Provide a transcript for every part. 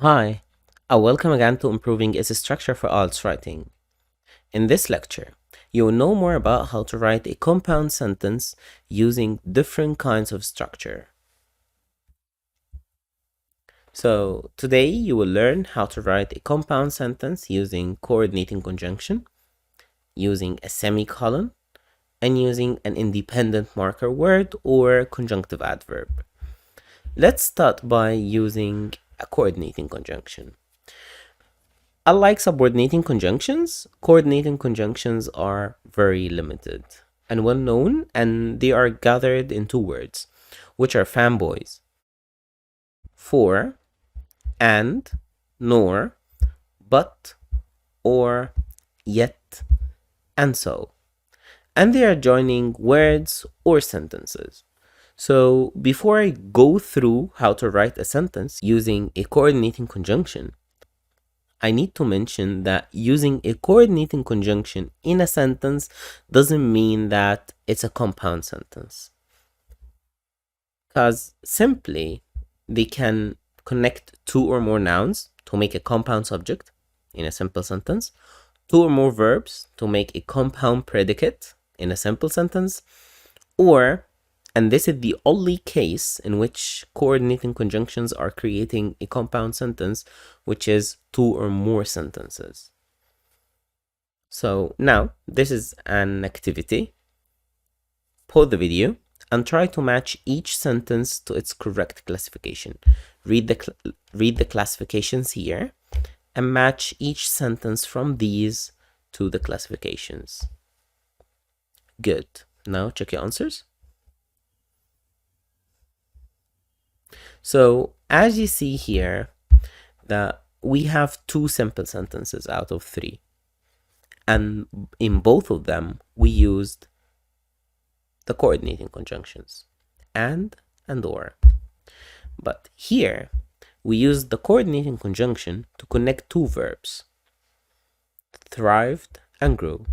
Hi, welcome again to Improving its Structure for IELTS Writing. In this lecture, you will know more about how to write a compound sentence using different kinds of structure. So today you will learn how to write a compound sentence using coordinating conjunction, using a semicolon, and using an independent marker word or conjunctive adverb. Let's start by using a coordinating conjunction. Unlike subordinating conjunctions, coordinating conjunctions are very limited and well known, and they are gathered in two words, which are fanboys. For, and, nor, but, or, yet, and so. And they are joining words or sentences. So before I go through how to write a sentence using a coordinating conjunction, I need to mention that using a coordinating conjunction in a sentence doesn't mean that it's a compound sentence. Because simply, they can connect two or more nouns to make a compound subject in a simple sentence, two or more verbs to make a compound predicate in a simple sentence, or, and this is the only case in which coordinating conjunctions are creating a compound sentence, which is two or more sentences. So now this is an activity. Pause the video and try to match each sentence to its correct classification. Read the classifications here and match each sentence from these to the classifications. Good. Now check your answers. So as you see here, that we have two simple sentences out of three. And in both of them, we used the coordinating conjunctions, and or. But here, we used the coordinating conjunction to connect two verbs, thrived and grew.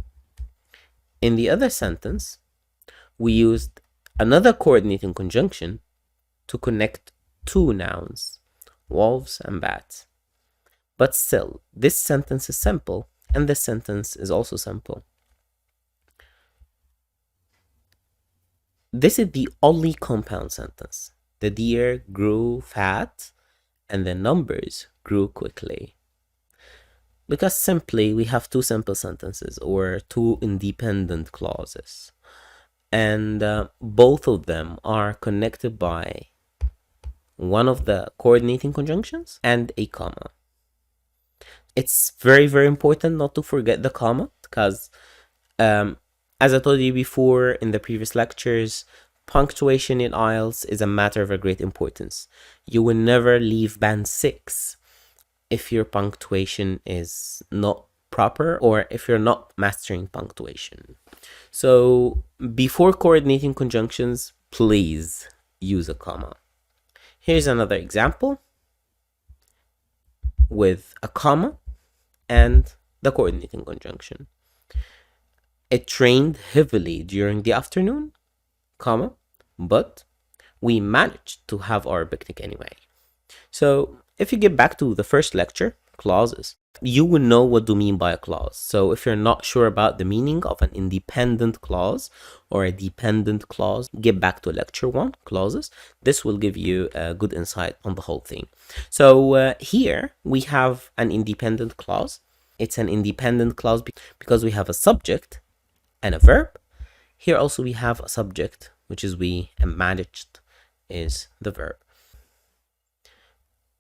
In the other sentence, we used another coordinating conjunction to connect two nouns, wolves and bats. But still, this sentence is simple, and this sentence is also simple. This is the only compound sentence. The deer grew fat, and the numbers grew quickly. Because simply, we have two simple sentences, or two independent clauses. And both of them are connected by one of the coordinating conjunctions and a comma. It's very, very important not to forget the comma, because as I told you before in the previous lectures, punctuation in IELTS is a matter of a great importance. You will never leave band 6 if your punctuation is not proper or if you're not mastering punctuation. So before coordinating conjunctions, please use a comma. Here's another example with a comma and the coordinating conjunction. It rained heavily during the afternoon, comma, but we managed to have our picnic anyway. So if you get back to the first lecture, clauses, you will know what to mean by a clause. So if you're not sure about the meaning of an independent clause or a dependent clause, get back to lecture 1, clauses. This will give you a good insight on the whole thing. So here we have an independent clause. It's an independent clause because we have a subject and a verb. Here also we have a subject, which is we, and managed is the verb.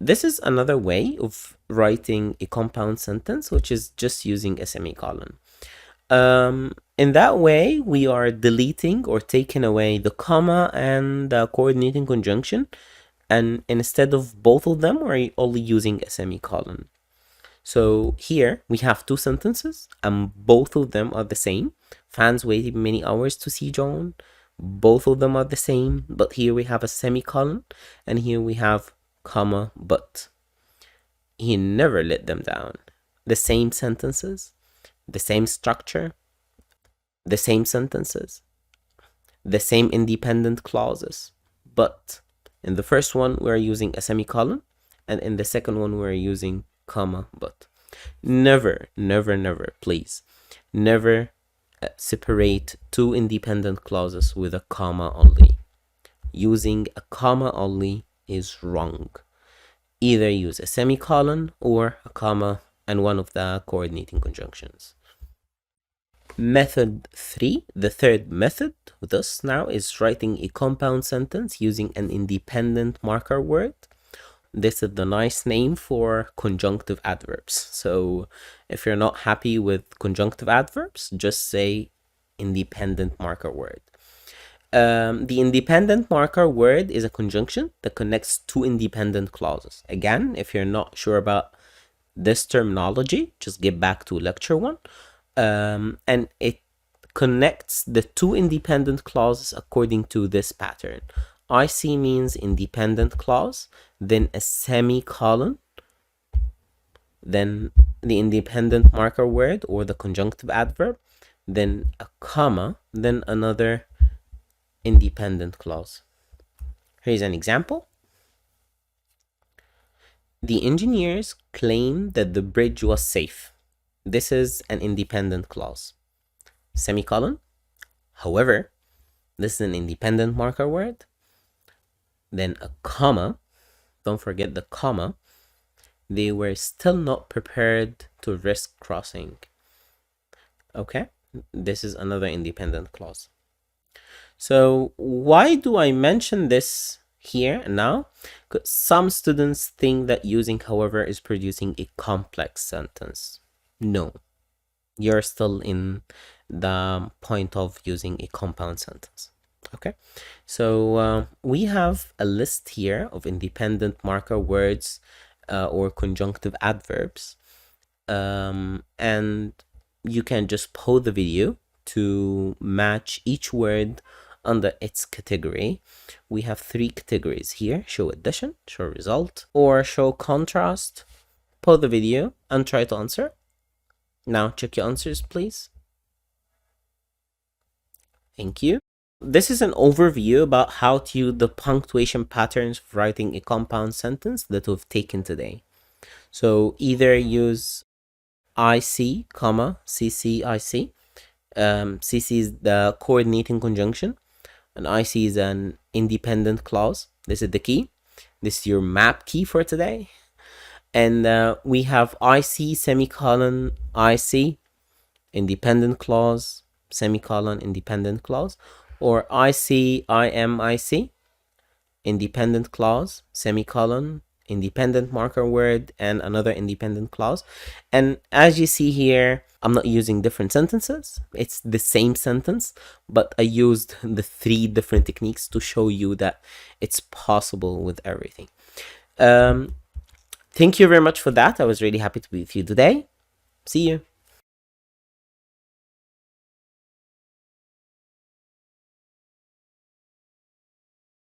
This is another way of writing a compound sentence, which is just using a semicolon. In that way, we are deleting or taking away the comma and the coordinating conjunction, and instead of both of them, we're only using a semicolon. So here we have two sentences, and both of them are the same. Fans waited many hours to see John. Both of them are the same, but here we have a semicolon, and here we have comma, but. He never let them down. The same sentences, the same structure, the same sentences, the same independent clauses. But in the first one, we're using a semicolon, and in the second one we're using comma but. Never, never, never, please, never separate two independent clauses with a comma only. Using a comma only is wrong. Either use a semicolon or a comma and one of the coordinating conjunctions. Method 3, the third method with us now, is writing a compound sentence using an independent marker word. This is the nice name for conjunctive adverbs. So if you're not happy with conjunctive adverbs, just say independent marker word. The independent marker word is a conjunction that connects two independent clauses. Again, if you're not sure about this terminology, just get back to lecture 1. And it connects the two independent clauses according to this pattern. IC means independent clause, then a semicolon, then the independent marker word or the conjunctive adverb, then a comma, then another independent clause. Here's an example. The engineers claimed that the bridge was safe. This is an independent clause. Semicolon. However, this is an independent marker word. Then a comma. Don't forget the comma. They were still not prepared to risk crossing. Okay, this is another independent clause. So why do I mention this here now? Because some students think that using however is producing a complex sentence. No, you're still in the point of using a compound sentence. Okay, so we have a list here of independent marker words or conjunctive adverbs, and you can just pause the video to match each word under its category. We have 3 categories here: show addition, show result, or show contrast. Pause the video and try to answer. Now check your answers, please. Thank you. This is an overview about how to use the punctuation patterns of writing a compound sentence that we've taken today. So either use IC, comma, CC, IC. CC is the coordinating conjunction, and IC is an independent clause. This is the key. This is your map key for today. And we have IC, semicolon, IC, independent clause, semicolon, independent clause, or IC, IC, independent clause, semicolon, independent marker word, and another independent clause. And as you see here, I'm not using different sentences. It's the same sentence, but I used the 3 different techniques to show you that it's possible with everything. Thank you very much for that. I was really happy to be with you today. See you.